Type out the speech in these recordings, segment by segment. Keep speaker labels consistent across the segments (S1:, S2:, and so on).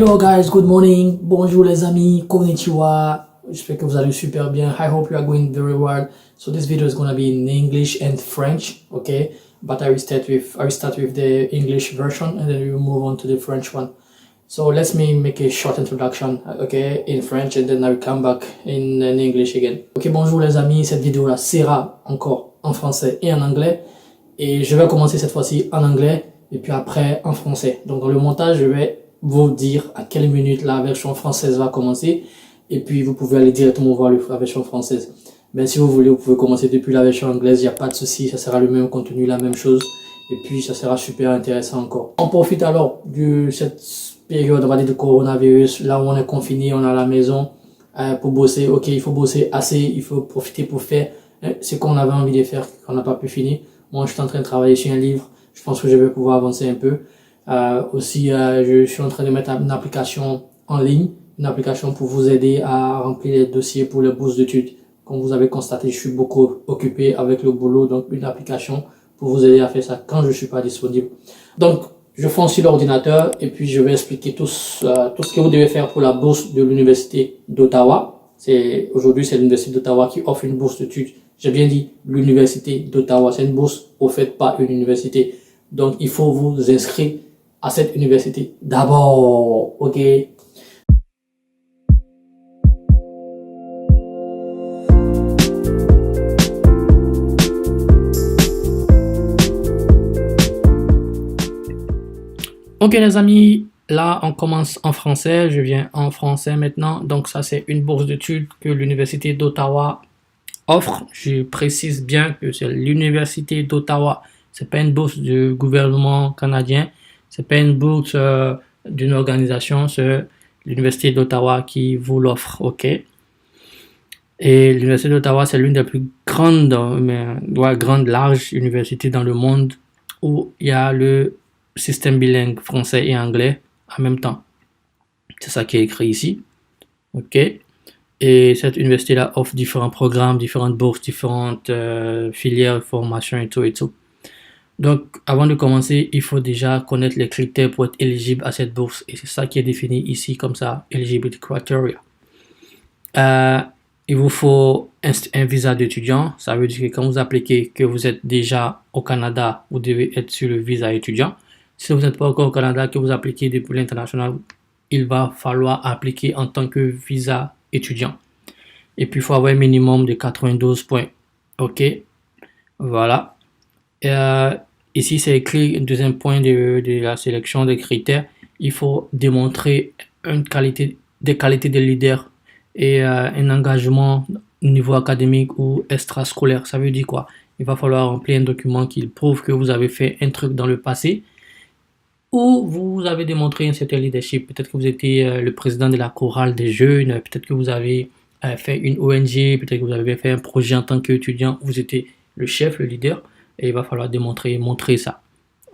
S1: Hello guys, good morning, bonjour les amis, konnichiwa. J'espère que vous allez super bien. I hope you are going very well. So this video is going to be in English and French, okay? But I will start with the English version and then we will move on to the French one. So let me make a short introduction, okay, in French and then I will come back in English again. Ok, bonjour les amis, cette vidéo-là sera encore en français et en anglais. Et je vais commencer cette fois-ci en anglais et puis après en français. Donc dans le montage, je vais vous dire à quelle minute la version française va commencer et puis vous pouvez aller directement voir la version française. Mais si vous voulez, vous pouvez commencer depuis la version anglaise, il n'y a pas de souci, ça sera le même contenu, la même chose et puis ça sera super intéressant encore. On profite alors de cette période, on va dire, de coronavirus, là où on est confiné, on est à la maison pour bosser. Ok, il faut bosser assez, il faut profiter pour faire ce qu'on avait envie de faire, qu'on n'a pas pu finir. Moi, je suis en train de travailler sur un livre, je pense que je vais pouvoir avancer un peu. Je suis en train de mettre une application en ligne, une application pour vous aider à remplir les dossiers pour les bourses d'études. Comme vous avez constaté, je suis beaucoup occupé avec le boulot, donc une application pour vous aider à faire ça quand je suis pas disponible. Donc, je fonce sur l'ordinateur et puis je vais expliquer tout ce que vous devez faire pour la bourse de l'université d'Ottawa. Aujourd'hui, c'est l'université d'Ottawa qui offre une bourse d'études. J'ai bien dit l'université d'Ottawa, c'est une bourse offerte par une université. Donc, il faut vous inscrire à cette université d'abord, ok? Ok les amis, là on commence en français, je viens en français maintenant. Donc ça c'est une bourse d'études que l'université d'Ottawa offre. Je précise bien que c'est l'université d'Ottawa, c'est pas une bourse du gouvernement canadien. C'est pas une bourse d'une organisation, c'est l'université d'Ottawa qui vous l'offre, ok? Et l'université d'Ottawa, c'est l'une des plus grandes, larges universités dans le monde où il y a le système bilingue français et anglais en même temps. C'est ça qui est écrit ici, ok? Et cette université-là offre différents programmes, différentes bourses, différentes filières, formations et tout et tout. Donc, avant de commencer, il faut déjà connaître les critères pour être éligible à cette bourse. Et c'est ça qui est défini ici comme ça, Eligibility Criteria. Il vous faut un visa d'étudiant. Ça veut dire que quand vous appliquez, que vous êtes déjà au Canada, vous devez être sur le visa étudiant. Si vous n'êtes pas encore au Canada, que vous appliquez depuis l'international, il va falloir appliquer en tant que visa étudiant. Et puis, il faut avoir un minimum de 92 points. OK? Voilà. Ici, c'est écrit, un deuxième point de la sélection des critères. Il faut démontrer des qualités de leader et un engagement au niveau académique ou extrascolaire. Ça veut dire quoi? Il va falloir remplir un document qui prouve que vous avez fait un truc dans le passé ou vous avez démontré un certain leadership. Peut-être que vous étiez le président de la chorale des jeunes, peut-être que vous avez fait une ONG, peut-être que vous avez fait un projet en tant qu'étudiant, vous étiez le chef, le leader. Et il va falloir montrer ça.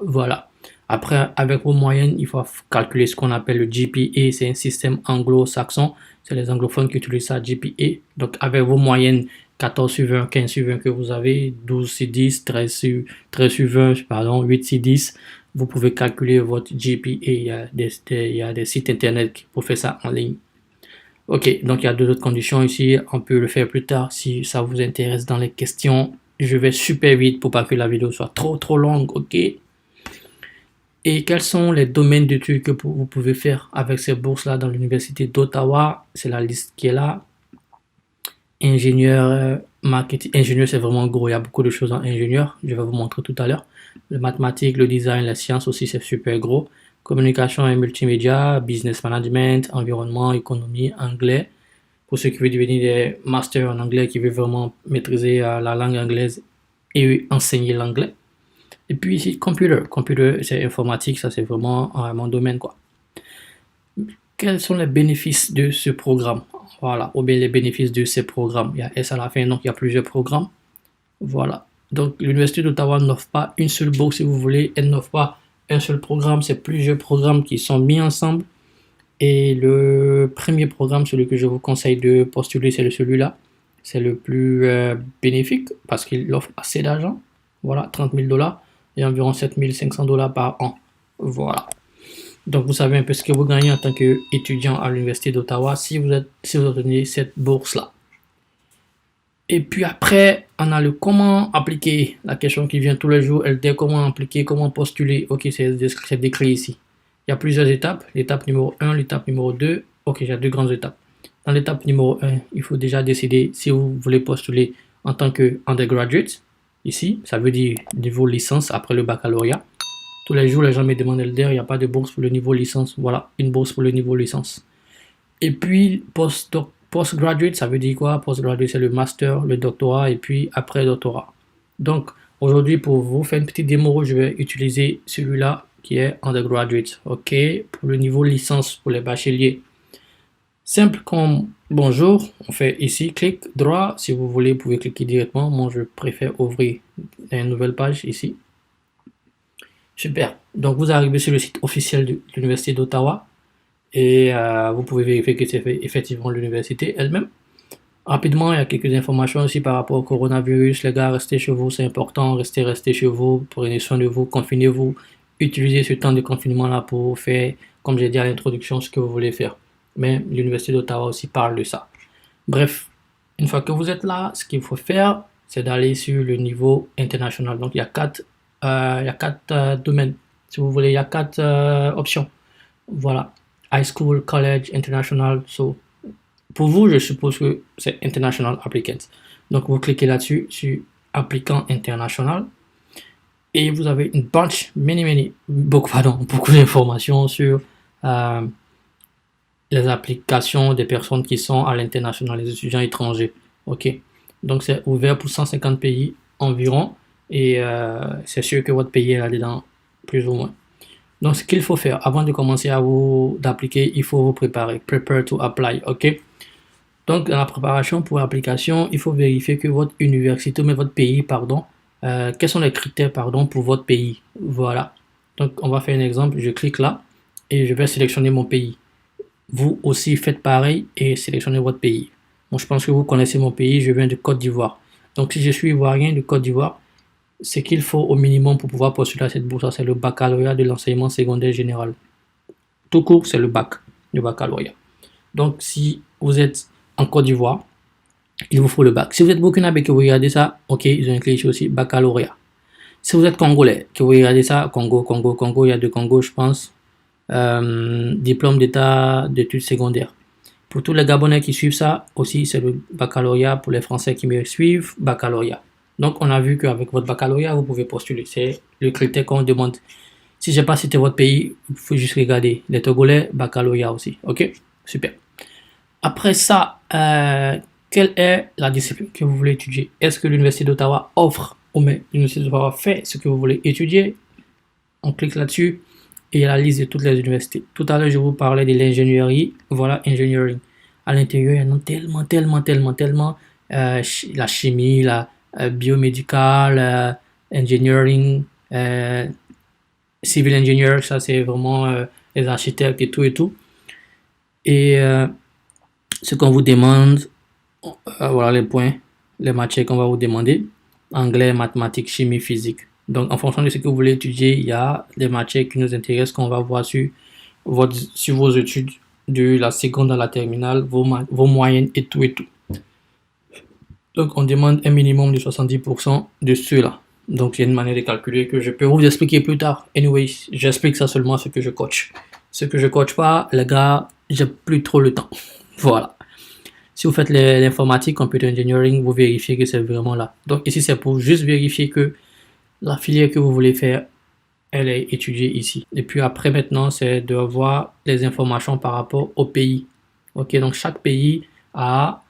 S1: Voilà. Après, avec vos moyennes, il faut calculer ce qu'on appelle le GPA. C'est un système anglo-saxon. C'est les anglophones qui utilisent ça, GPA. Donc, avec vos moyennes 14 sur 20, 15 sur 20 que vous avez, 12 sur 10, 13 sur 20, pardon, 8 sur 10, vous pouvez calculer votre GPA. Il y a des sites internet pour faire ça en ligne. Ok, donc il y a deux autres conditions ici. On peut le faire plus tard si ça vous intéresse dans les questions. Je vais super vite pour pas que la vidéo soit trop longue, ok? Et quels sont les domaines d'études que vous pouvez faire avec ces bourses-là dans l'université d'Ottawa? C'est la liste qui est là. Ingénieur, marketing. Ingénieur, c'est vraiment gros. Il y a beaucoup de choses en ingénieur. Je vais vous montrer tout à l'heure. Le mathématique, le design, la science aussi, c'est super gros. Communication et multimédia, business management, environnement, économie, anglais. Pour ceux qui veulent devenir des masters en anglais, qui veulent vraiment maîtriser la langue anglaise et enseigner l'anglais. Et puis ici, computer, c'est informatique, ça c'est vraiment mon domaine, quoi. Quels sont les bénéfices de ce programme? Voilà, ou bien les bénéfices de ces programmes. Il y a S à la fin, donc il y a plusieurs programmes. Voilà. Donc l'Université d'Ottawa n'offre pas une seule bourse, si vous voulez. Elle n'offre pas un seul programme, c'est plusieurs programmes qui sont mis ensemble. Et le premier programme, celui que je vous conseille de postuler, c'est celui-là. C'est le plus bénéfique parce qu'il offre assez d'argent. Voilà, 30 000 $ et environ 7 500 $ par an. Voilà. Donc, vous savez un peu ce que vous gagnez en tant qu'étudiant à l'Université d'Ottawa si vous obtenez cette bourse-là. Et puis après, on a le comment appliquer. La question qui vient tous les jours, elle dit comment appliquer, comment postuler. Ok, c'est décrit ici. Il y a plusieurs étapes. L'étape numéro 1, l'étape numéro 2. Ok, il y a deux grandes étapes. Dans l'étape numéro 1, il faut déjà décider si vous voulez postuler en tant que undergraduate. Ici, ça veut dire niveau licence après le baccalauréat. Tous les jours, les gens me demandent, Elder, il n'y a pas de bourse pour le niveau licence. Voilà, une bourse pour le niveau licence. Et puis, postgraduate, ça veut dire quoi? Postgraduate, c'est le master, le doctorat et puis après doctorat. Donc, aujourd'hui, pour vous faire une petite démo, je vais utiliser celui-là qui est undergraduate. OK? Pour le niveau licence, pour les bacheliers. Simple comme bonjour, on fait ici, clic droit. Si vous voulez, vous pouvez cliquer directement. Moi, je préfère ouvrir une nouvelle page ici. Super. Donc, vous arrivez sur le site officiel de l'Université d'Ottawa et vous pouvez vérifier que c'est effectivement l'université elle-même. Rapidement, il y a quelques informations aussi par rapport au coronavirus. Les gars, restez chez vous, c'est important. Restez chez vous, prenez soin de vous, confinez-vous. Utilisez ce temps de confinement-là pour faire, comme j'ai dit à l'introduction, ce que vous voulez faire. Mais l'Université d'Ottawa aussi parle de ça. Bref, une fois que vous êtes là, ce qu'il faut faire, c'est d'aller sur le niveau international. Donc, il y a quatre domaines. Si vous voulez, il y a quatre options. Voilà. High school, college, international. So, pour vous, je suppose que c'est international applicant. Donc, vous cliquez là-dessus, sur applicant international. Et vous avez une bunch, beaucoup d'informations sur les applications des personnes qui sont à l'international, les étudiants étrangers. OK. Donc, c'est ouvert pour 150 pays environ. Et c'est sûr que votre pays est là-dedans, plus ou moins. Donc, ce qu'il faut faire avant de commencer d'appliquer, il faut vous préparer. Prepare to apply, ok? Donc, dans la préparation pour l'application, il faut vérifier que votre université, mais votre pays, pardon, quels sont les critères, pardon, pour votre pays. Voilà. Donc, on va faire un exemple. Je clique là et je vais sélectionner mon pays. Vous aussi faites pareil et sélectionnez votre pays. Bon, je pense que vous connaissez mon pays. Je viens de Côte d'Ivoire. Donc, si je suis ivoirien de Côte d'Ivoire, ce qu'il faut au minimum pour pouvoir postuler à cette bourse, c'est le baccalauréat de l'enseignement secondaire général. Tout court, c'est le baccalauréat. Donc, si vous êtes en Côte d'Ivoire, il vous faut le bac. Si vous êtes burkinabé que vous regardez ça, ok, ils ont écrit ici aussi baccalauréat. Si vous êtes congolais que vous regardez ça, Congo, il y a deux Congo, je pense. Diplôme d'état d'études secondaires. Pour tous les Gabonais qui suivent ça, aussi, c'est le baccalauréat. Pour les Français qui me suivent, baccalauréat. Donc, on a vu qu'avec votre baccalauréat, vous pouvez postuler. C'est le critère qu'on demande. Si je n'ai pas cité votre pays, vous pouvez juste regarder. Les Togolais, baccalauréat aussi. OK? Super. Après ça, quelle est la discipline que vous voulez étudier? Est-ce que l'Université d'Ottawa offre, ou même l'Université d'Ottawa fait ce que vous voulez étudier? On clique là-dessus et il y a la liste de toutes les universités. Tout à l'heure, je vous parlais de l'ingénierie. Voilà, engineering. À l'intérieur, il y en a tellement. La chimie, la biomédical, engineering, civil engineer, ça c'est vraiment les architectes et tout. Et ce qu'on vous demande, voilà les points, les matières qu'on va vous demander, anglais, mathématiques, chimie, physique. Donc en fonction de ce que vous voulez étudier, il y a des matières qui nous intéressent qu'on va voir sur vos études de la seconde à la terminale, vos moyennes et tout. Donc, on demande un minimum de 70% de ceux-là. Donc, il y a une manière de calculer que je peux vous expliquer plus tard. Anyway, j'explique ça seulement ce que je coach. Ce que je coach pas, les gars, j'ai plus trop le temps. Voilà. Si vous faites l'informatique, computer engineering, vous vérifiez que c'est vraiment là. Donc, ici, c'est pour juste vérifier que la filière que vous voulez faire, elle est étudiée ici. Et puis après, maintenant, c'est de voir les informations par rapport au pays. Ok, donc chaque pays a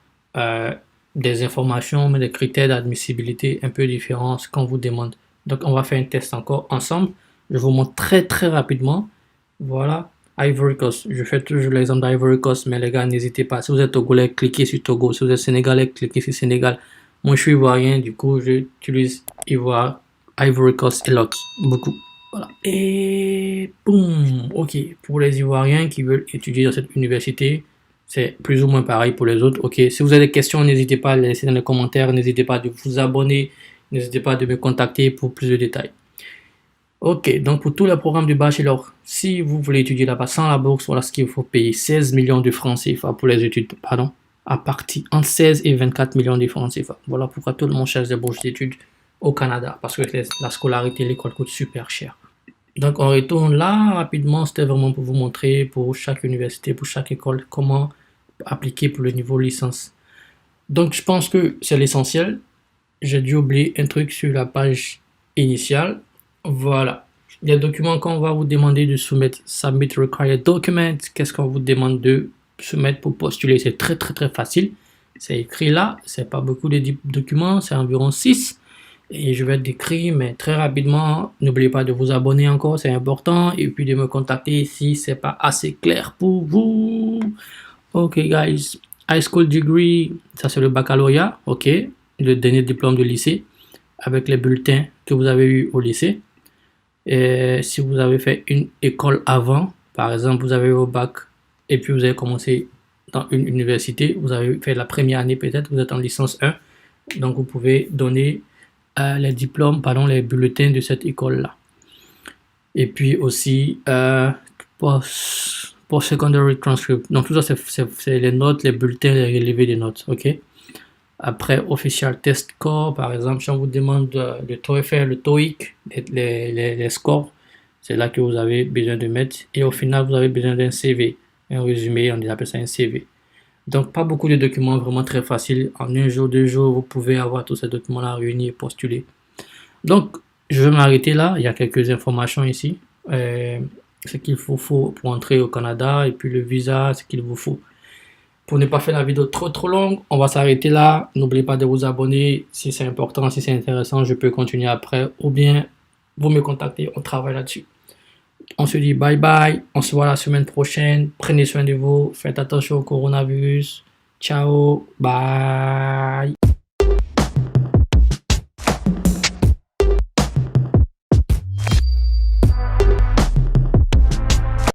S1: des informations, mais des critères d'admissibilité un peu différents, ce qu'on vous demande. Donc, on va faire un test encore ensemble. Je vous montre très rapidement. Voilà, Ivory Coast. Je fais toujours l'exemple d'Ivory Coast, mais les gars, n'hésitez pas. Si vous êtes togolais, cliquez sur Togo. Si vous êtes sénégalais, cliquez sur Sénégal. Moi, je suis ivoirien, du coup, j'utilise Ivory Coast et l'autre. Beaucoup. Voilà. Et boum. Ok, pour les Ivoiriens qui veulent étudier dans cette université, c'est plus ou moins pareil pour les autres. Ok, si vous avez des questions, n'hésitez pas à les laisser dans les commentaires. N'hésitez pas de vous abonner. N'hésitez pas de me contacter pour plus de détails. Ok, donc pour tous les programmes du bachelor, si vous voulez étudier là-bas sans la bourse, voilà ce qu'il faut payer 16 millions de francs CFA pour les études, pardon, à partir entre 16 et 24 millions de francs CFA. Voilà pourquoi tout le monde cherche des bourses d'études au Canada, parce que la scolarité, l'école coûte super cher. Donc on retourne là rapidement, c'était vraiment pour vous montrer pour chaque université, pour chaque école, comment appliquer pour le niveau licence. Donc je pense que c'est l'essentiel. J'ai dû oublier un truc sur la page initiale. Voilà. Les documents qu'on va vous demander de soumettre, submit required document, qu'est-ce qu'on vous demande de soumettre pour postuler? C'est très très très facile. C'est écrit là, c'est pas beaucoup de documents, c'est environ 6. Et je vais décrire, mais très rapidement. N'oubliez pas de vous abonner encore, c'est important. Et puis de me contacter si c'est pas assez clair pour vous. Ok, guys. High school degree, ça c'est le baccalauréat, ok. Le dernier diplôme de lycée avec les bulletins que vous avez eu au lycée. Et si vous avez fait une école avant, par exemple, vous avez eu au bac et puis vous avez commencé dans une université, vous avez fait la première année peut-être, vous êtes en licence 1, donc vous pouvez donner les diplômes, pardon, les bulletins de cette école-là. Et puis aussi, post-secondary transcript. Donc tout ça, c'est les notes, les bulletins, les relevés des notes, ok? Après, official test score, par exemple, si on vous demande de faire le TOEIC, les scores, c'est là que vous avez besoin de mettre. Et au final, vous avez besoin d'un CV, un résumé, on appelle ça un CV. Donc, pas beaucoup de documents, vraiment très facile. En un jour, 2 jours, vous pouvez avoir tous ces documents-là réunis et postuler. Donc, je vais m'arrêter là. Il y a quelques informations ici. Ce qu'il faut pour entrer au Canada et puis le visa, ce qu'il vous faut. Pour ne pas faire la vidéo trop longue, on va s'arrêter là. N'oubliez pas de vous abonner si c'est important, si c'est intéressant, je peux continuer après. Ou bien, vous me contactez, on travaille là-dessus. On se dit bye bye, on se voit la semaine prochaine. Prenez soin de vous, faites attention au coronavirus. Ciao, bye.